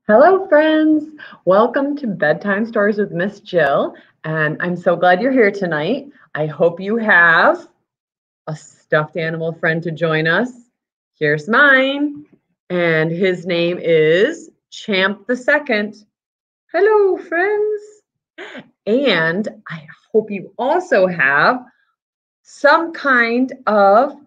Hello, friends. Welcome to Bedtime Stories with Miss Jill. And I'm so glad you're here tonight. I hope you have a stuffed animal friend to join us. Here's mine. And his name is Champ the Second. Hello, friends. And I hope you also have some kind of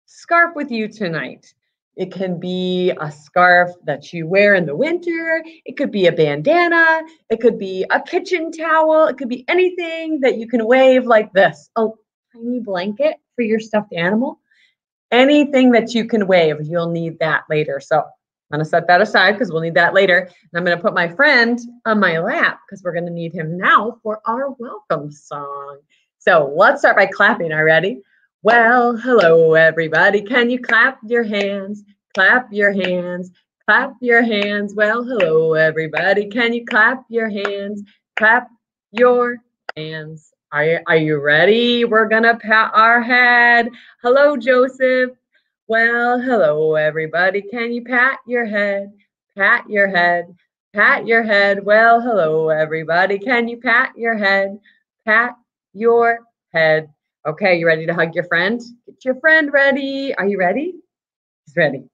scarf with you tonight. It can be a scarf that you wear in the winter. It could be a bandana. It could be a kitchen towel. It could be anything that you can wave like this. A tiny blanket for your stuffed animal. Anything that you can wave, you'll need that later. So I'm going to set that aside because we'll need that later. And I'm going to put my friend on my lap because we're going to need him now for our welcome song. So let's start by clapping. Are you ready? Well, hello, everybody. Can you clap your hands? Clap your hands. Clap your hands. Well, hello, everybody. Can you clap your hands? Clap your hands. Are you ready? We're going to pat our head. Hello, Joseph. Well, hello, everybody. Can you pat your head? Pat your head. Pat your head. Well, hello, everybody. Can you pat your head? Pat your head. Okay, you ready to hug your friend? Get your friend ready. Are you ready? He's ready.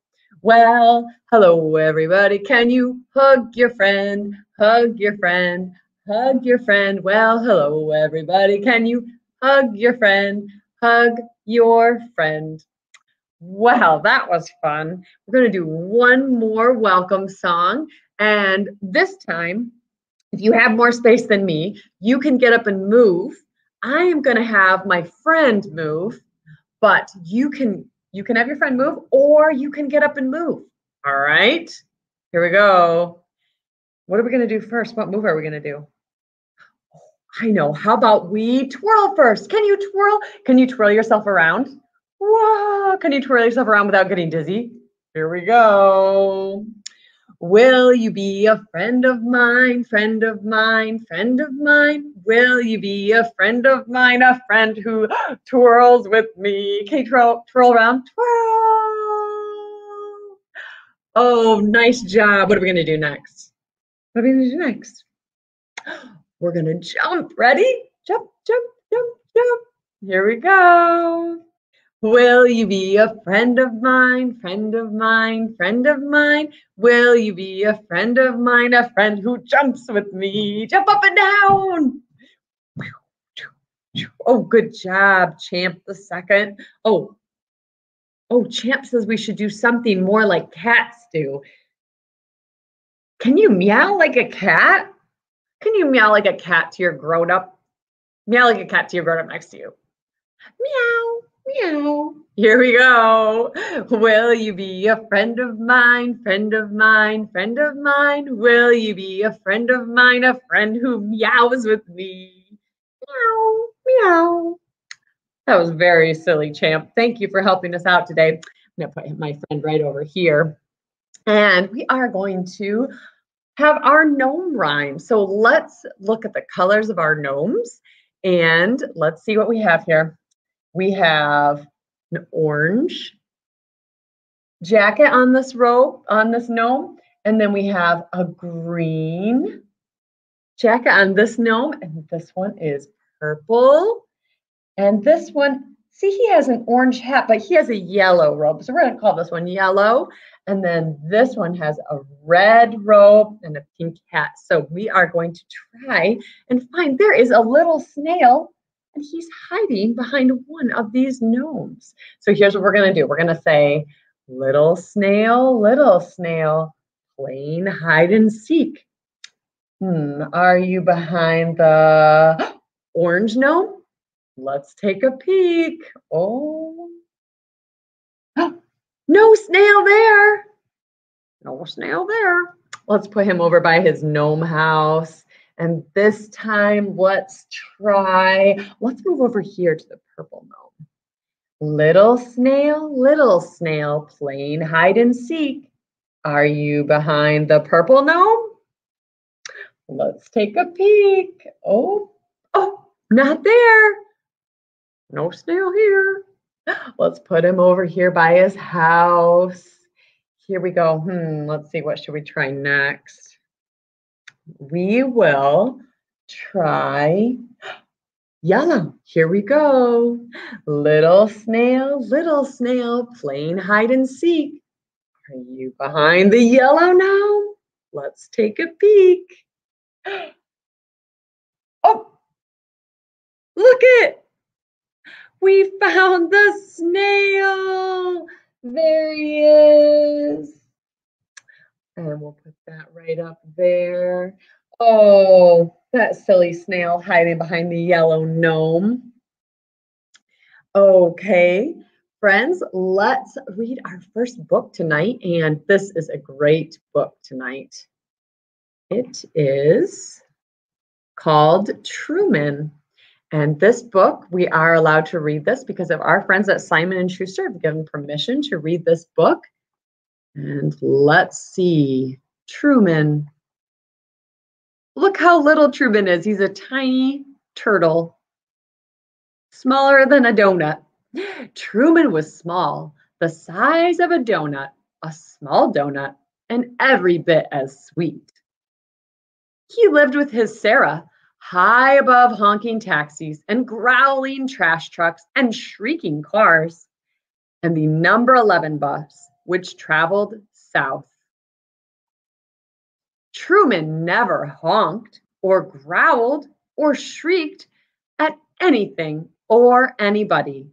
Well, hello, everybody. Can you hug your friend? Hug your friend. Hug your friend. Well, hello, everybody. Can you hug your friend? Hug your friend. Wow, that was fun. We're going to do one more welcome song. And this time, if you have more space than me, you can get up and move. I am going to have my friend move, but you can have your friend move or you can get up and move. All right, here we go. What are we going to do first? What move are we going to do? I know. How about we twirl first? Can you twirl? Can you twirl yourself around? Whoa, can you twirl yourself around without getting dizzy? Here we go. Will you be a friend of mine, friend of mine, friend of mine? Will you be a friend of mine, a friend who twirls with me? Can you twirl around? Twirl. Oh, nice job. What are we going to do next? What are we going to do next? We're going to jump. Ready? Jump, jump, jump, jump. Here we go. Will you be a friend of mine, friend of mine, friend of mine? Will you be a friend of mine, a friend who jumps with me? Jump up and down. Oh, good job, Champ the Second. Oh, Champ says we should do something more like cats do. Can you meow like a cat? Can you meow like a cat to your grown-up? Meow like a cat to your grown-up next to you. Meow. Meow. Here we go. Will you be a friend of mine, friend of mine, friend of mine? Will you be a friend of mine, a friend who meows with me? Meow, meow. That was very silly, Champ. Thank you for helping us out today. I'm going to put my friend right over here. And we are going to have our gnome rhyme. So let's look at the colors of our gnomes and let's see what we have here. We have an orange jacket on this robe, on this gnome, and then we have a green jacket on this gnome, and this one is purple. And this one, see, he has an orange hat, but he has a yellow robe. So we're going to call this one yellow. And then this one has a red robe and a pink hat. So we are going to try and find, there is a little snail and he's hiding behind one of these gnomes. So here's what we're going to do. We're going to say, little snail, playing hide and seek. Are you behind the orange gnome? Let's take a peek. Oh, no snail there. No snail there. Let's put him over by his gnome house. And this time, let's move over here to the purple gnome. Little snail, playing hide and seek. Are you behind the purple gnome? Let's take a peek. Oh, not there. No snail here. Let's put him over here by his house. Here we go. Let's see, what should we try next? We will try yellow. Here we go. Little snail, playing hide and seek. Are you behind the yellow now? Let's take a peek. Oh, look it! We found the snail. There he is. And we'll put that right up there. Oh, that silly snail hiding behind the yellow gnome. Okay, friends, let's read our first book tonight. And this is a great book tonight. It is called Truman. And this book, we are allowed to read this because of our friends at Simon & Schuster have given permission to read this book. And let's see, Truman. Look how little Truman is. He's a tiny turtle, smaller than a donut. Truman was small, the size of a donut, a small donut, and every bit as sweet. He lived with his Sarah, high above honking taxis and growling trash trucks and shrieking cars, and the number 11 bus, which traveled south. Truman never honked or growled or shrieked at anything or anybody.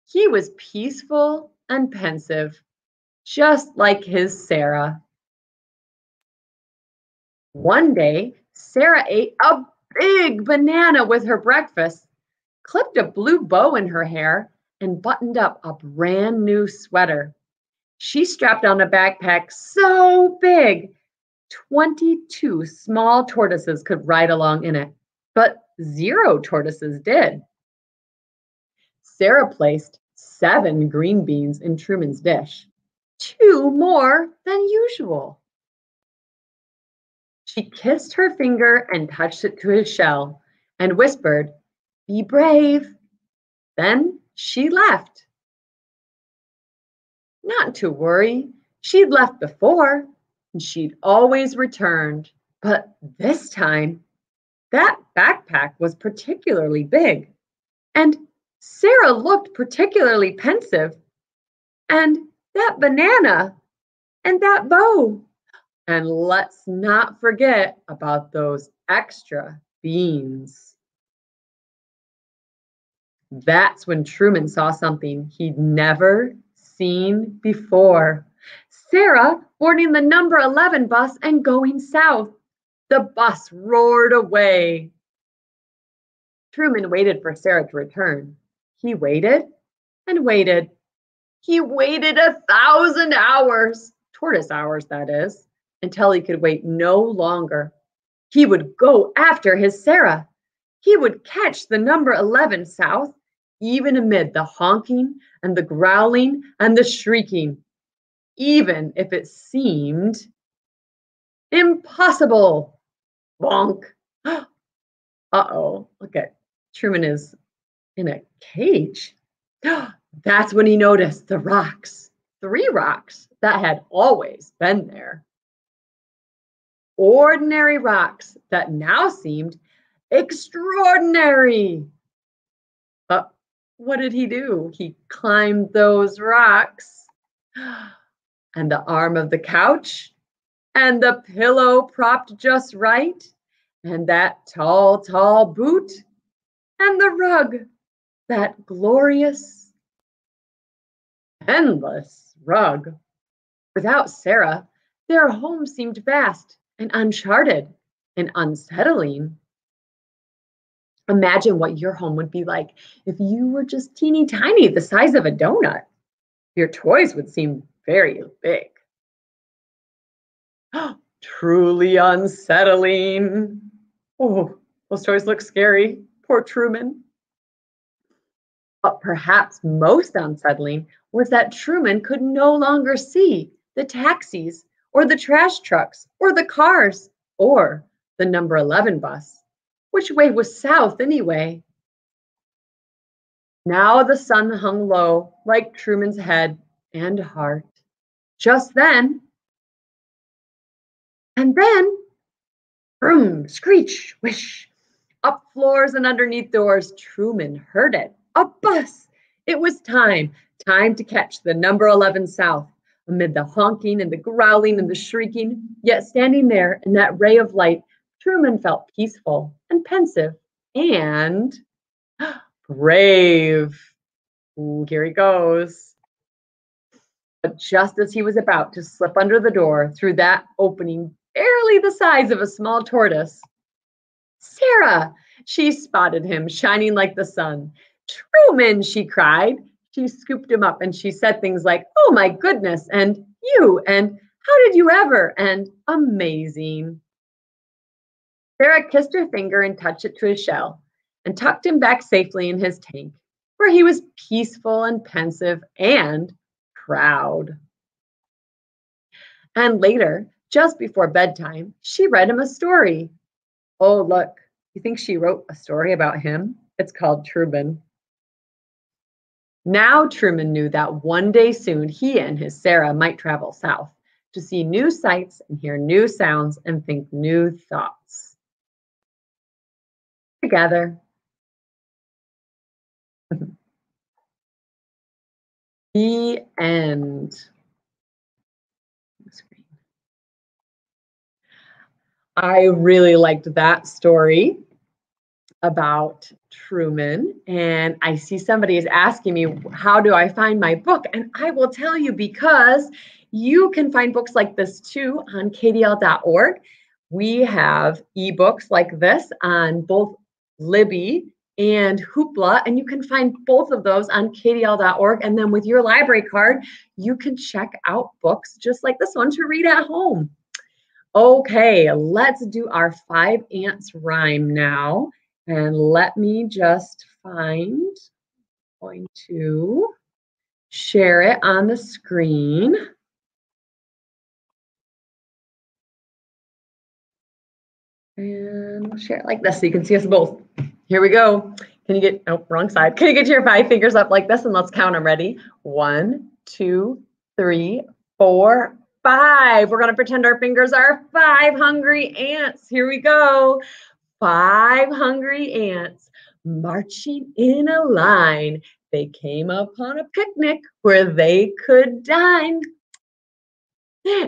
He was peaceful and pensive, just like his Sarah. One day, Sarah ate a big banana with her breakfast, clipped a blue bow in her hair, and buttoned up a brand new sweater. She strapped on a backpack so big, 22 small tortoises could ride along in it, but 0 tortoises did. Sarah placed 7 green beans in Truman's dish, 2 more than usual. She kissed her finger and touched it to his shell and whispered, "Be brave." Then she left. Not to worry, she'd left before and she'd always returned. But this time, that backpack was particularly big, and Sarah looked particularly pensive, and that banana, and that bow. And let's not forget about those extra beans. That's when Truman saw something he'd never seen before. Sarah boarding the number 11 bus and going south. The bus roared away. Truman waited for Sarah to return. He waited and waited. He waited 1,000 hours, tortoise hours that is, until he could wait no longer. He would go after his Sarah. He would catch the number 11 south, even amid the honking and the growling and the shrieking, even if it seemed impossible. Bonk. Uh-oh, look at Truman is in a cage. That's when he noticed the rocks, 3 rocks that had always been there. Ordinary rocks that now seemed extraordinary. But what did he do? He climbed those rocks, and the arm of the couch, and the pillow propped just right, and that tall, tall boot, and the rug, that glorious, endless rug. Without Sarah, their home seemed vast and uncharted and unsettling. Imagine what your home would be like if you were just teeny tiny, the size of a donut. Your toys would seem very big. Truly unsettling. Oh, those toys look scary. Poor Truman. But perhaps most unsettling was that Truman could no longer see the taxis or the trash trucks or the cars or the number 11 bus. Which way was south anyway? Now the sun hung low like Truman's head and heart. just then, and then, vroom, screech, whish, up floors and underneath doors, Truman heard it. A bus! It was time to catch the number 11 South. Amid the honking and the growling and the shrieking, yet standing there in that ray of light, Truman felt peaceful and pensive and brave. Ooh, here he goes. But just as he was about to slip under the door through that opening barely the size of a small tortoise, Sarah! She spotted him, shining like the sun. Truman, she cried. She scooped him up and she said things like, oh my goodness, and you, and how did you ever, and amazing. Sarah kissed her finger and touched it to his shell and tucked him back safely in his tank, where he was peaceful and pensive and proud. And later, just before bedtime, she read him a story. Oh, look, you think she wrote a story about him? It's called Truman. Now Truman knew that one day soon he and his Sarah might travel south to see new sights and hear new sounds and think new thoughts. Together. The end. I really liked that story about Truman, and I see somebody is asking me, how do I find my book? And I will tell you, because you can find books like this too on kdl.org. We have ebooks like this on both Libby and Hoopla, and you can find both of those on kdl.org. And then with your library card, you can check out books just like this one to read at home. Okay, let's do our 5 ants rhyme now. And let me just find, I'm going to share it on the screen. And we'll share it like this so you can see us both. Here we go. Can you get, oh, wrong side. Can you get your 5 fingers up like this and let's count them. Ready? 1, 2, 3, 4, 5. We're going to pretend our fingers are 5 hungry ants. Here we go. 5 hungry ants marching in a line. They came upon a picnic where they could dine.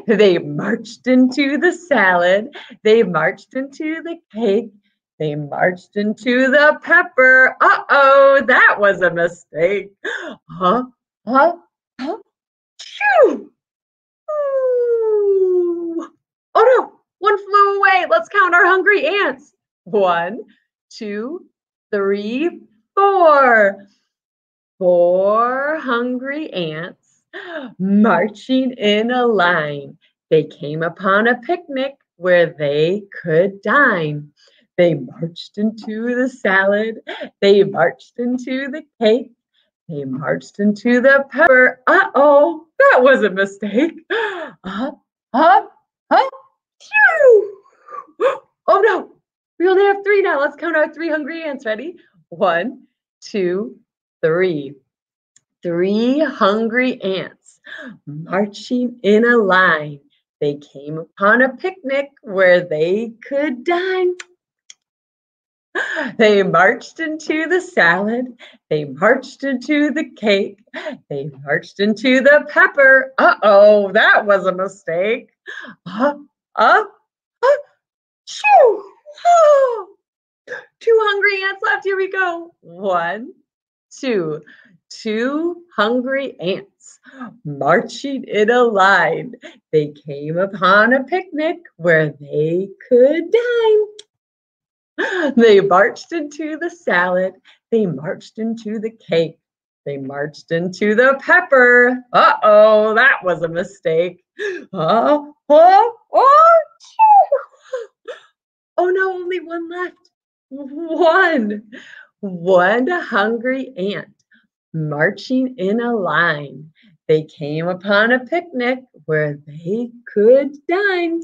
They marched into the salad. They marched into the cake. They marched into the pepper. Uh-oh, that was a mistake. Huh? Shoo! Ooh. Oh no, one flew away. Let's count our hungry ants. 1, 2, 3, 4. 4 hungry ants marching in a line. They came upon a picnic where they could dine. They marched into the salad. They marched into the cake. They marched into the pepper. Uh-oh, that was a mistake. Phew. Oh no. We only have 3 now. Let's count our 3 hungry ants. Ready? 1, 2, 3. 3 hungry ants marching in a line. They came upon a picnic where they could dine. They marched into the salad. They marched into the cake. They marched into the pepper. Uh-oh, that was a mistake. Shoo! Oh, 2 hungry ants left. Here we go. 1, 2. 2 hungry ants marching in a line. They came upon a picnic where they could dine. They marched into the salad. They marched into the cake. They marched into the pepper. Uh-oh, that was a mistake. Oh no, only 1 left. 1 hungry ant marching in a line. They came upon a picnic where they could dine.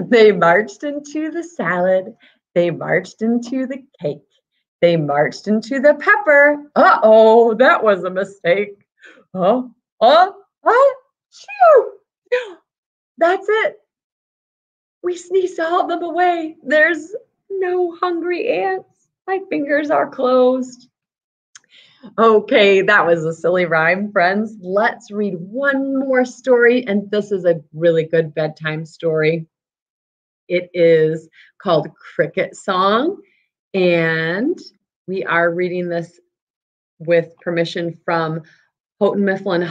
They marched into the salad. They marched into the cake. They marched into the pepper. Uh-oh, that was a mistake. Shoo! Phew! That's it. We sneezed all of them away. There's no hungry ants. My fingers are closed. Okay, that was a silly rhyme, friends. Let's read one more story, and this is a really good bedtime story. It is called Cricket Song, and we are reading this with permission from Houghton Mifflin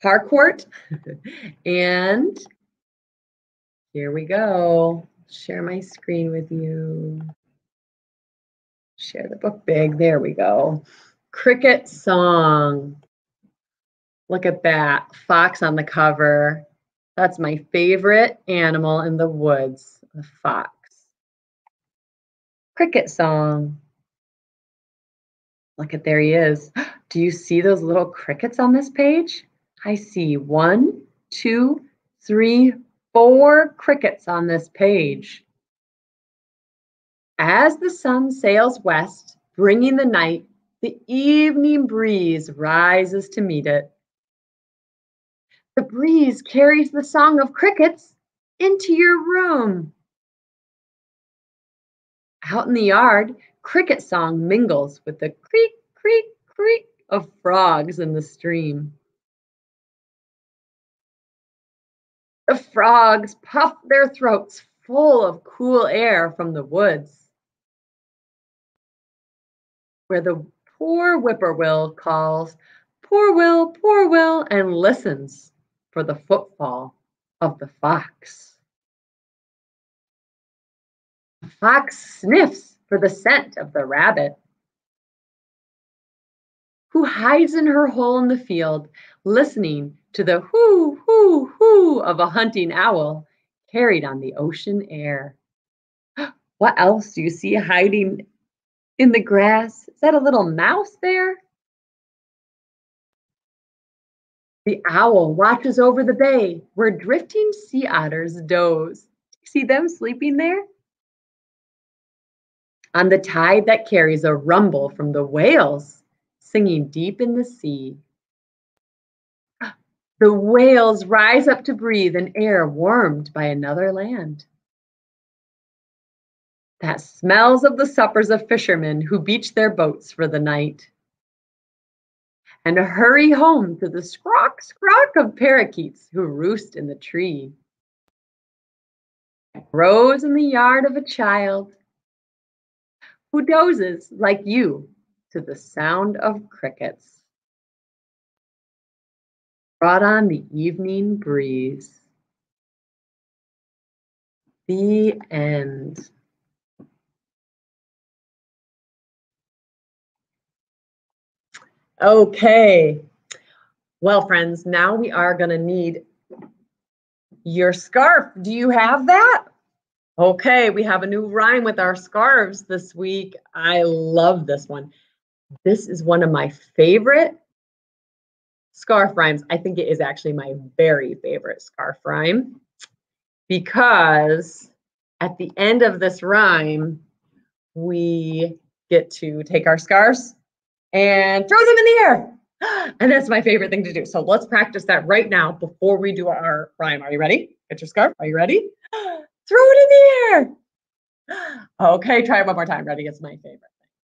Harcourt. And here we go. Share my screen with you. Share the book big. There we go. Cricket Song. Look at that. Fox on the cover. That's my favorite animal in the woods, the fox. Cricket Song. Look at, there he is. Do you see those little crickets on this page? I see 1, 2, 3, 4 crickets on this page. As the sun sails west, bringing the night, the evening breeze rises to meet it. The breeze carries the song of crickets into your room. Out in the yard, cricket song mingles with the creak, creak, creak of frogs in the stream. The frogs puff their throats full of cool air from the woods, where the poor whippoorwill calls, poor Will, and listens for the footfall of the fox. The fox sniffs for the scent of the rabbit, who hides in her hole in the field, listening to the hoo, hoo, hoo of a hunting owl carried on the ocean air. What else do you see hiding in the grass? Is that a little mouse there? The owl watches over the bay where drifting sea otters doze. Do you see them sleeping there? On the tide that carries a rumble from the whales singing deep in the sea. The whales rise up to breathe in air warmed by another land that smells of the suppers of fishermen who beach their boats for the night and hurry home to the scrawk, scrawk of parakeets who roost in the tree. Grows in the yard of a child who dozes like you to the sound of crickets. Brought on the evening breeze. The end. Okay. Well, friends, now we are going to need your scarf. Do you have that? Okay, we have a new rhyme with our scarves this week. I love this one. This is one of my favorite scarf rhymes. I think it is actually my very favorite scarf rhyme because at the end of this rhyme, we get to take our scarves and throw them in the air. And that's my favorite thing to do. So let's practice that right now before we do our rhyme. Are you ready? Get your scarf. Are you ready? Throw it in the air. Okay, try it one more time. Ready? It's my favorite thing.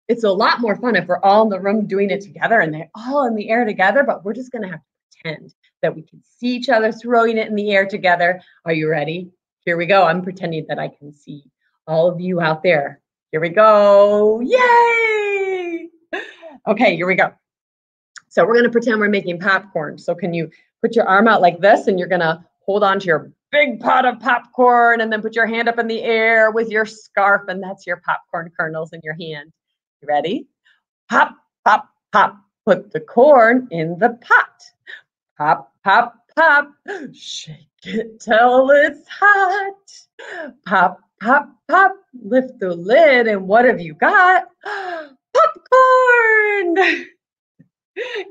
It's a lot more fun if we're all in the room doing it together and they're all in the air together, but we're just going to have to pretend that we can see each other throwing it in the air together. Are you ready? Here we go. I'm pretending that I can see all of you out there. Here we go. Yay! Okay, here we go. So we're going to pretend we're making popcorn. So can you put your arm out like this and you're going to hold on to your big pot of popcorn and then put your hand up in the air with your scarf and that's your popcorn kernels in your hand. You ready? Pop, pop, pop. Put the corn in the pot. Pop, pop, pop. Shake it till it's hot. Pop, pop, pop. Lift the lid and what have you got? Popcorn!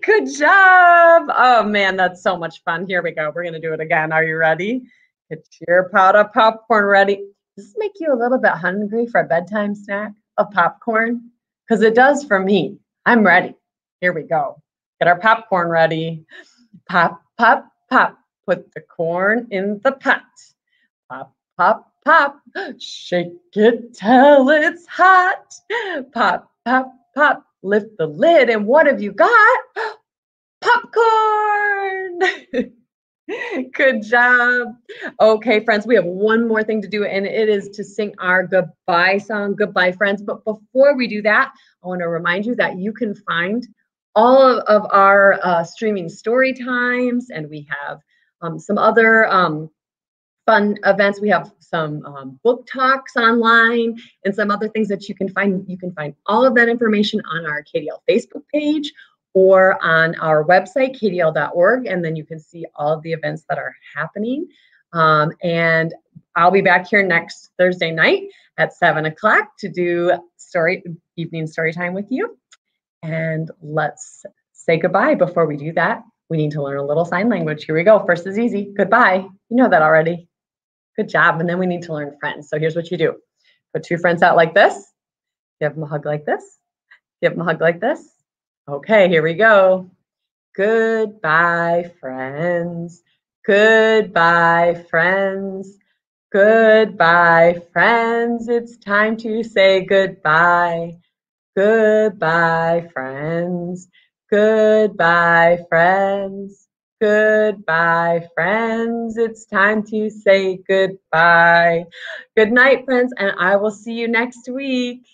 Good job. Oh man, that's so much fun. Here we go. We're going to do it again. Are you ready? Get your pot of popcorn ready. Does this make you a little bit hungry for a bedtime snack of popcorn? Because it does for me. I'm ready. Here we go. Get our popcorn ready. Pop, pop, pop. Put the corn in the pot. Pop, pop, pop. Shake it till it's hot. Pop, pop, pop. Lift the lid, and what have you got? Popcorn! Good job. Okay, friends, we have one more thing to do, and it is to sing our goodbye song. Goodbye, friends. But before we do that, I want to remind you that you can find all of our streaming story times, and we have some other fun events. We have some book talks online and some other things that you can find. You can find all of that information on our KDL Facebook page or on our website, kdl.org, and then you can see all of the events that are happening. And I'll be back here next Thursday night at 7 o'clock to do evening story time with you. And let's say goodbye. Before we do that, we need to learn a little sign language. Here we go. First is easy. Goodbye. You know that already. Good job. And then we need to learn friends. So here's what you do. Put two friends out like this. Give them a hug like this. Give them a hug like this. Okay, here we go. Goodbye, friends. Goodbye, friends. Goodbye, friends. It's time to say goodbye. Goodbye, friends. Goodbye, friends. Goodbye, friends. It's time to say goodbye. Good night, friends, and I will see you next week.